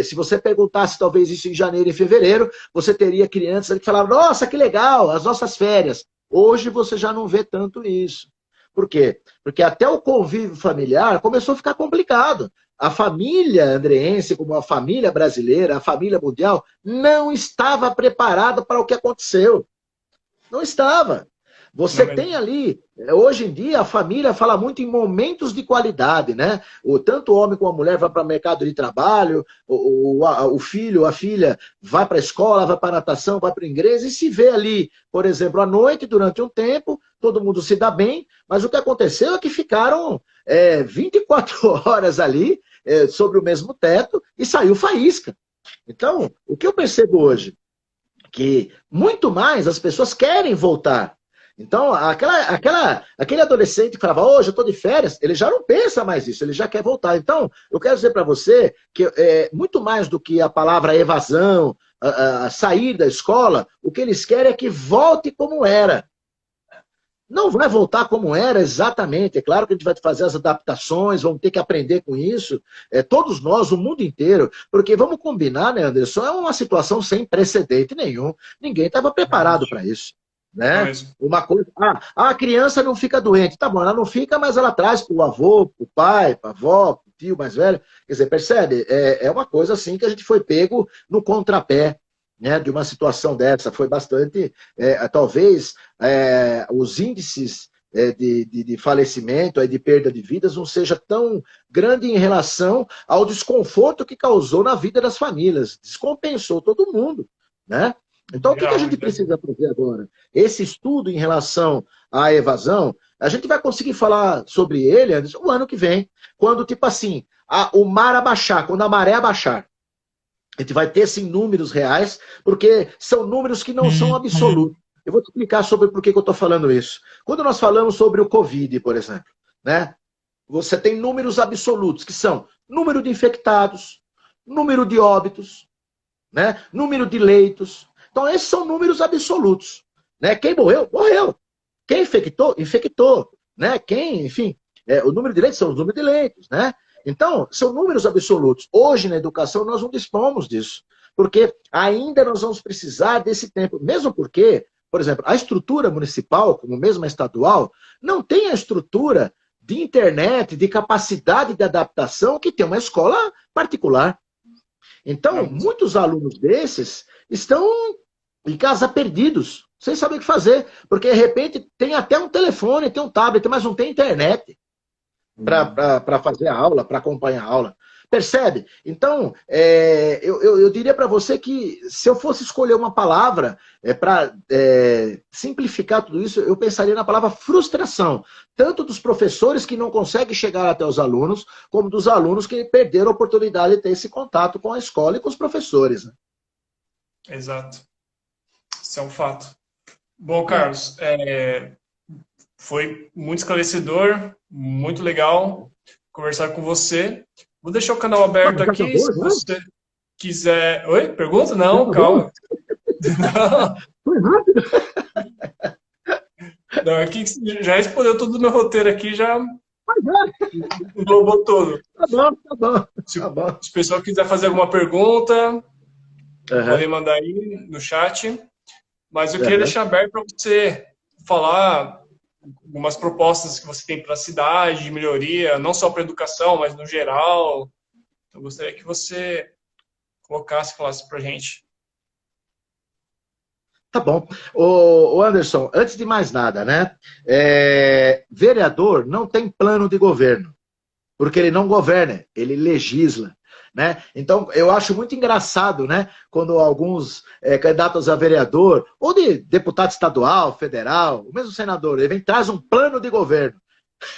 Se você perguntasse talvez isso em janeiro e fevereiro, você teria crianças que falavam, nossa, que legal, as nossas férias. Hoje você já não vê tanto isso. Por quê? Porque até o convívio familiar começou a ficar complicado. A família andreense, como a família brasileira, a família mundial, não estava preparada para o que aconteceu. Não estava. Você tem ali, hoje em dia, a família fala muito em momentos de qualidade, né? Tanto o homem como a mulher vai para o mercado de trabalho, o filho, a filha vai para a escola, vai para a natação, vai para o inglês e se vê ali, por exemplo, à noite, durante um tempo, todo mundo se dá bem, mas o que aconteceu é que ficaram 24 horas ali, sobre o mesmo teto, e saiu faísca. Então, o que eu percebo hoje? Que muito mais as pessoas querem voltar. Então, aquele adolescente que falava, hoje eu estou de férias, ele já não pensa mais isso, ele já quer voltar. Então, eu quero dizer para você que muito mais do que a palavra evasão, sair da escola, o que eles querem é que volte como era. Não vai voltar como era exatamente. É claro que a gente vai fazer as adaptações, vamos ter que aprender com isso. Todos nós, o mundo inteiro. Porque vamos combinar, né, Anderson? É uma situação sem precedente nenhum. Ninguém estava preparado para isso. Né? Uma coisa. A criança não fica doente. Tá bom, ela não fica, mas ela traz para o avô, para o pai, para a avó, para o tio mais velho. Quer dizer, percebe? É uma coisa assim que a gente foi pego no contrapé. Né, de uma situação dessa, foi bastante, talvez os índices de falecimento, de perda de vidas, não seja tão grande em relação ao desconforto que causou na vida das famílias, descompensou todo mundo, né? Então, o que a gente precisa fazer agora? Esse estudo em relação à evasão, a gente vai conseguir falar sobre ele o ano que vem, quando, tipo assim, o mar abaixar, quando a maré abaixar. A gente vai ter, sim, números reais, porque são números que não são absolutos. Eu vou te explicar sobre por que eu estou falando isso. Quando nós falamos sobre o Covid, por exemplo, né, você tem números absolutos, que são número de infectados, número de óbitos, né, número de leitos. Então, esses são números absolutos. Né? Quem morreu, morreu. Quem infectou, infectou. Né? Quem, enfim, o número de leitos são os números de leitos, né? Então, são números absolutos. Hoje, na educação, nós não dispomos disso. Porque ainda nós vamos precisar desse tempo. Mesmo porque, por exemplo, a estrutura municipal, como mesmo a estadual, não tem a estrutura de internet, de capacidade de adaptação que tem uma escola particular. Então, muitos alunos desses estão em casa perdidos, sem saber o que fazer. Porque, de repente, tem até um telefone, tem um tablet, mas não tem internet para fazer a aula, para acompanhar a aula. Percebe? Então, eu diria para você que se eu fosse escolher uma palavra para simplificar tudo isso, eu pensaria na palavra frustração. Tanto dos professores que não conseguem chegar até os alunos, como dos alunos que perderam a oportunidade de ter esse contato com a escola e com os professores. Né? Exato. Isso é um fato. Bom, Carlos, foi muito esclarecedor, muito legal conversar com você. Vou deixar o canal aberto aqui, se você quiser... Oi? Pergunta? Não, calma. Foi rápido. Não, aqui já respondeu tudo no meu roteiro aqui, já englobou todo. Tá bom. Se o pessoal quiser fazer alguma pergunta, podem mandar aí no chat. Mas eu queria deixar aberto para você falar algumas propostas que você tem para a cidade, de melhoria, não só para a educação, mas no geral. Então, eu gostaria que você colocasse, falasse para a gente. Tá bom. Ô Anderson, antes de mais nada, né? Vereador não tem plano de governo, porque ele não governa, ele legisla. Né? Então, eu acho muito engraçado, né, quando alguns candidatos a vereador, ou de deputado estadual, federal, o mesmo senador, ele vem traz um plano de governo.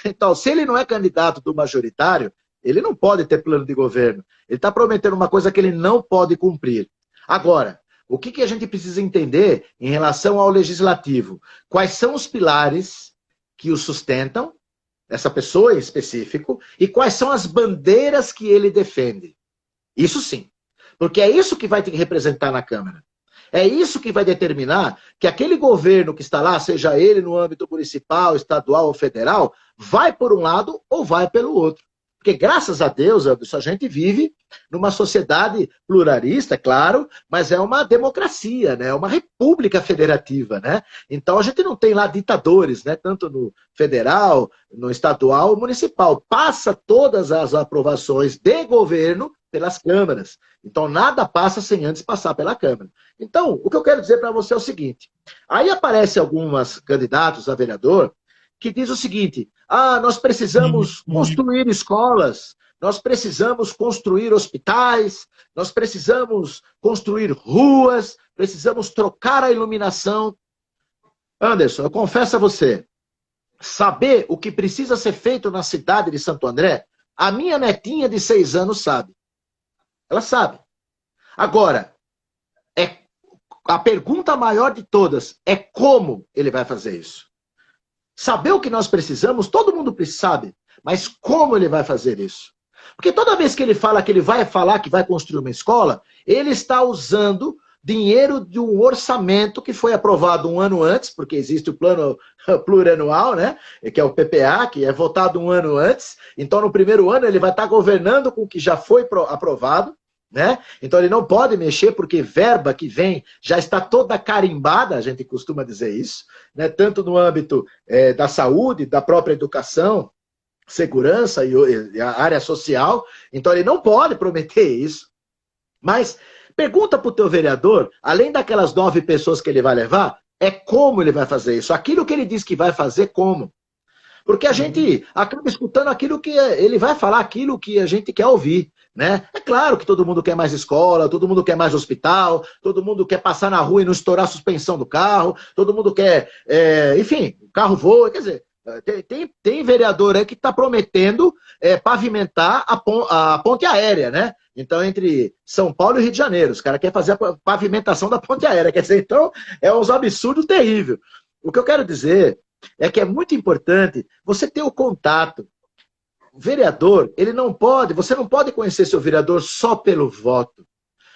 Então, se ele não é candidato do majoritário, ele não pode ter plano de governo. Ele está prometendo uma coisa que ele não pode cumprir. Agora, o que a gente precisa entender em relação ao legislativo? Quais são os pilares que o sustentam, essa pessoa em específico, e quais são as bandeiras que ele defende? Isso sim. Porque é isso que vai te representar na Câmara. É isso que vai determinar que aquele governo que está lá, seja ele no âmbito municipal, estadual ou federal, vai por um lado ou vai pelo outro. Porque graças a Deus, Anderson, a gente vive numa sociedade pluralista, claro, mas é uma democracia, né? É uma república federativa, né? Então a gente não tem lá ditadores, né? Tanto no federal, no estadual, municipal. Passa todas as aprovações de governo pelas câmaras. Então nada passa sem antes passar pela Câmara. Então, o que eu quero dizer para você é o seguinte, aí aparecem alguns candidatos a vereador que diz o seguinte, nós precisamos construir escolas, nós precisamos construir hospitais, nós precisamos construir ruas, precisamos trocar a iluminação. Anderson, eu confesso a você, saber o que precisa ser feito na cidade de Santo André, a minha netinha de 6 anos sabe. Ela sabe. Agora, a pergunta maior de todas é como ele vai fazer isso. Saber o que nós precisamos, todo mundo sabe, mas como ele vai fazer isso? Porque toda vez que ele fala que ele vai falar que vai construir uma escola, ele está usando dinheiro de um orçamento que foi aprovado um ano antes, porque existe o plano plurianual, né? Que é o PPA, que é votado um ano antes. Então, no primeiro ano, ele vai estar governando com o que já foi aprovado. Né? Então ele não pode mexer porque verba que vem já está toda carimbada, a gente costuma dizer isso, né? Tanto no âmbito da saúde, da própria educação, segurança e a área social, então ele não pode prometer isso. Mas pergunta para o teu vereador, além daquelas 9 pessoas que ele vai levar, é como ele vai fazer isso, aquilo que ele diz que vai fazer, como? Porque a gente acaba escutando aquilo que ele vai falar, aquilo que a gente quer ouvir. Né? É claro que todo mundo quer mais escola, todo mundo quer mais hospital, todo mundo quer passar na rua e não estourar a suspensão do carro, todo mundo quer, enfim, o carro voa, quer dizer, tem vereador aí que está prometendo pavimentar a ponte aérea, né? Então, entre São Paulo e Rio de Janeiro, os caras querem fazer a pavimentação da ponte aérea, quer dizer, então é uns absurdos terríveis. O que eu quero dizer é que é muito importante você ter o contato. O vereador, você não pode conhecer seu vereador só pelo voto.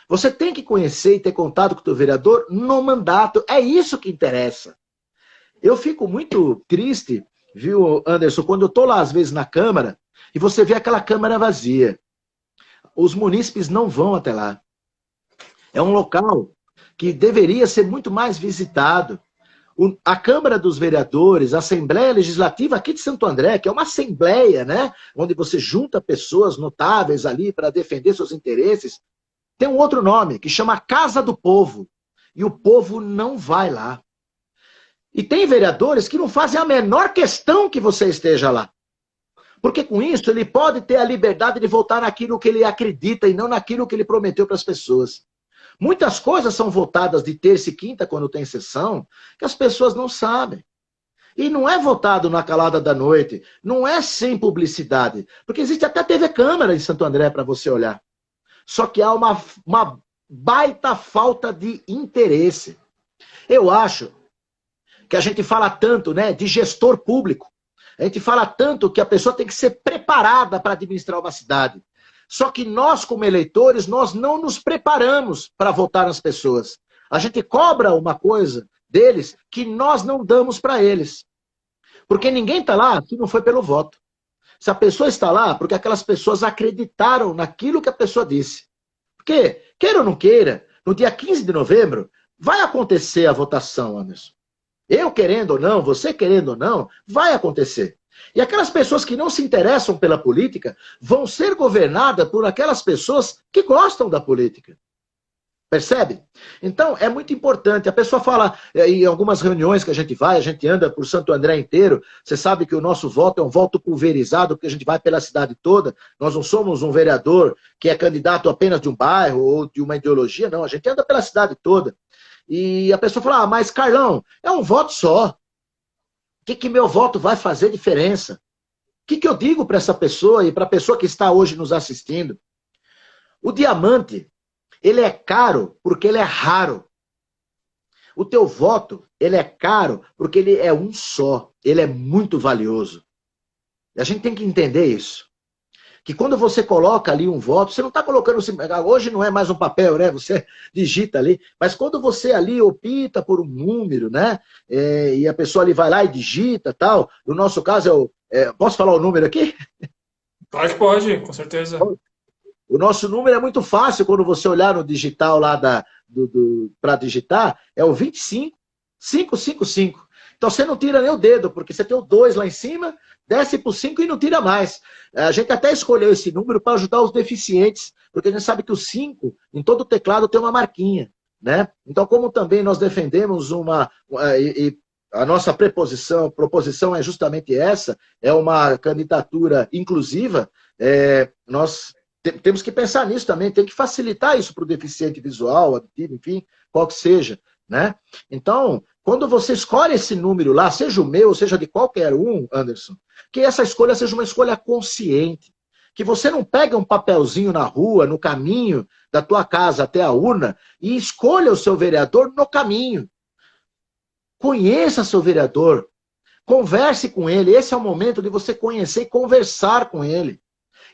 Você tem que conhecer e ter contato com o teu vereador no mandato. É isso que interessa. Eu fico muito triste, viu, Anderson, quando eu estou lá, às vezes, na Câmara, e você vê aquela Câmara vazia. Os munícipes não vão até lá. É um local que deveria ser muito mais visitado. A Câmara dos Vereadores, a Assembleia Legislativa aqui de Santo André, que é uma assembleia, né, onde você junta pessoas notáveis ali para defender seus interesses, tem um outro nome, que chama Casa do Povo. E o povo não vai lá. E tem vereadores que não fazem a menor questão que você esteja lá. Porque com isso ele pode ter a liberdade de votar naquilo que ele acredita e não naquilo que ele prometeu para as pessoas. Muitas coisas são votadas de terça e quinta, quando tem sessão, que as pessoas não sabem. E não é votado na calada da noite, não é sem publicidade, porque existe até TV Câmara em Santo André para você olhar. Só que há uma baita falta de interesse. Eu acho que a gente fala tanto, né, de gestor público, a gente fala tanto que a pessoa tem que ser preparada para administrar uma cidade. Só que nós, como eleitores, nós não nos preparamos para votar nas pessoas. A gente cobra uma coisa deles que nós não damos para eles. Porque ninguém está lá se não foi pelo voto. Se a pessoa está lá, porque aquelas pessoas acreditaram naquilo que a pessoa disse. Porque, queira ou não queira, no dia 15 de novembro, vai acontecer a votação, Anderson. Eu querendo ou não, você querendo ou não, vai acontecer. E aquelas pessoas que não se interessam pela política vão ser governadas por aquelas pessoas que gostam da política. Percebe? Então, é muito importante. A pessoa fala, em algumas reuniões que a gente anda por Santo André inteiro, você sabe que o nosso voto é um voto pulverizado, porque a gente vai pela cidade toda, nós não somos um vereador que é candidato apenas de um bairro ou de uma ideologia, não, a gente anda pela cidade toda. E a pessoa fala, mas Carlão, é um voto só. O que meu voto vai fazer diferença? O que eu digo para essa pessoa e para a pessoa que está hoje nos assistindo? O diamante, ele é caro porque ele é raro. O teu voto, ele é caro porque ele é um só. Ele é muito valioso. E a gente tem que entender isso. Que quando você coloca ali um voto, você não está colocando... Hoje não é mais um papel, né? Você digita ali. Mas quando você ali opta por um número, né? E a pessoa ali vai lá e digita tal. No nosso caso, posso falar o número aqui? Claro que pode, com certeza. O nosso número é muito fácil quando você olhar no digital lá para digitar, é o 25555. Então você não tira nem o dedo, porque você tem o 2 lá em cima, desce para o 5 e não tira mais. A gente até escolheu esse número para ajudar os deficientes, porque a gente sabe que o 5, em todo teclado, tem uma marquinha. Né? Então, como também nós defendemos a nossa proposição é justamente essa, é uma candidatura inclusiva, nós temos que pensar nisso também, tem que facilitar isso para o deficiente visual, auditivo, enfim, qual que seja, né? Então, quando você escolhe esse número lá, seja o meu, seja de qualquer um, Anderson, que essa escolha seja uma escolha consciente, que você não pegue um papelzinho na rua, no caminho da tua casa até a urna, e escolha o seu vereador no caminho. Conheça seu vereador, converse com ele, esse é o momento de você conhecer e conversar com ele.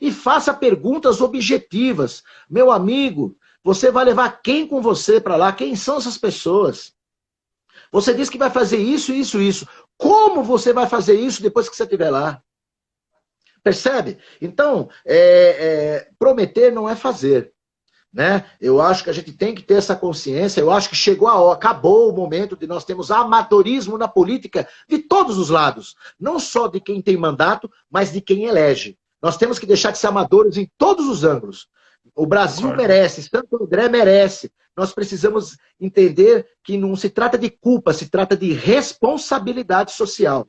E faça perguntas objetivas. Meu amigo, você vai levar quem com você para lá? Quem são essas pessoas? Você diz que vai fazer isso, isso, isso. Como você vai fazer isso depois que você estiver lá? Percebe? Então, prometer não é fazer. Né? Eu acho que a gente tem que ter essa consciência. Eu acho que chegou a hora, acabou o momento de nós termos amadorismo na política de todos os lados. Não só de quem tem mandato, mas de quem elege. Nós temos que deixar de ser amadores em todos os ângulos. O Brasil merece, Santo André merece. Nós precisamos entender que não se trata de culpa, se trata de responsabilidade social.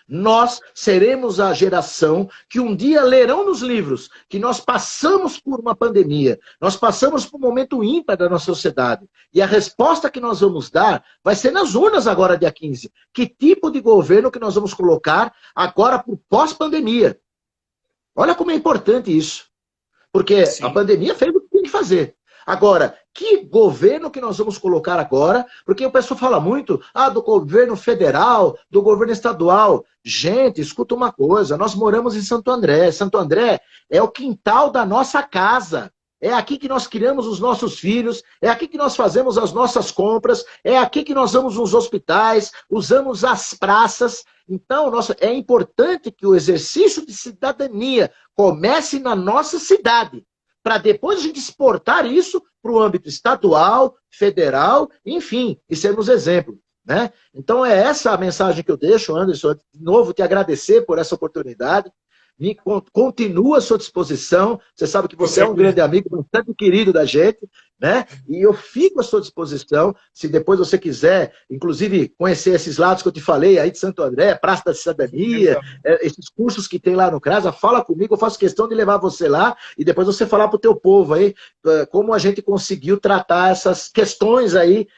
Nós seremos a geração que um dia lerão nos livros que nós passamos por uma pandemia, nós passamos por um momento ímpar da nossa sociedade. E a resposta que nós vamos dar vai ser nas urnas agora, dia 15. Que tipo de governo que nós vamos colocar agora por pós-pandemia? Olha como é importante isso. Porque Sim. a pandemia fez o que tem que fazer. Agora, que governo que nós vamos colocar agora? Porque o pessoal fala muito do governo federal, do governo estadual. Gente, escuta uma coisa, nós moramos em Santo André. Santo André é o quintal da nossa casa. É aqui que nós criamos os nossos filhos, é aqui que nós fazemos as nossas compras, é aqui que nós vamos nos hospitais, usamos as praças. Então, é importante que o exercício de cidadania comece na nossa cidade, para depois a gente exportar isso para o âmbito estadual, federal, enfim, e sermos exemplo. Né? Então é essa a mensagem que eu deixo, Anderson. De novo, te agradecer por essa oportunidade. Continua à sua disposição. Você sabe que você é um grande amigo, bastante querido da gente, né? E eu fico à sua disposição. Se depois você quiser, inclusive, conhecer esses lados que eu te falei aí de Santo André, Praça da Cidadania, esses cursos que tem lá no CRASA, fala comigo, eu faço questão de levar você lá e depois você falar para o teu povo aí como a gente conseguiu tratar essas questões aí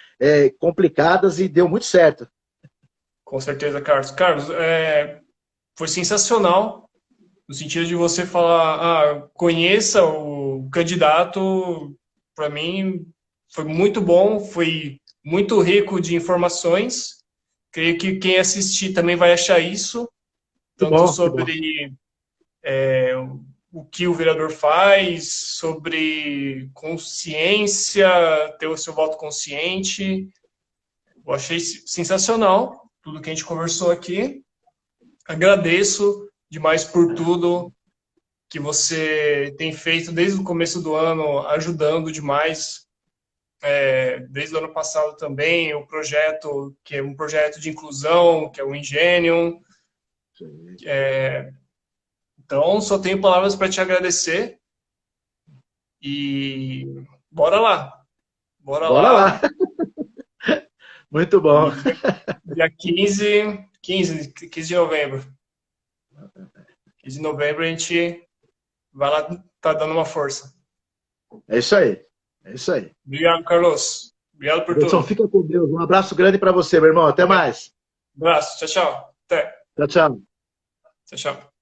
complicadas e deu muito certo. Com certeza, Carlos. Carlos, foi sensacional. No sentido de você falar, conheça o candidato, para mim foi muito bom, foi muito rico de informações. Creio que quem assistir também vai achar isso, tanto sobre o que o vereador faz, sobre consciência, ter o seu voto consciente. Eu achei sensacional tudo que a gente conversou aqui. Agradeço demais por tudo que você tem feito desde o começo do ano, ajudando demais desde o ano passado também, o projeto, que é um projeto de inclusão, que é o Ingenium. Então, só tenho palavras para te agradecer e bora lá. Bora Bora lá. lá. Muito bom. E dia 15 de novembro. 15 de novembro a gente vai lá, tá dando uma força. É isso aí. É isso aí. Obrigado, Carlos. Obrigado por Anderson, tudo. fica com Deus. Um abraço grande para você, meu irmão. Até mais. Abraço. Tchau, tchau. Até. Tchau, tchau. Tchau, tchau.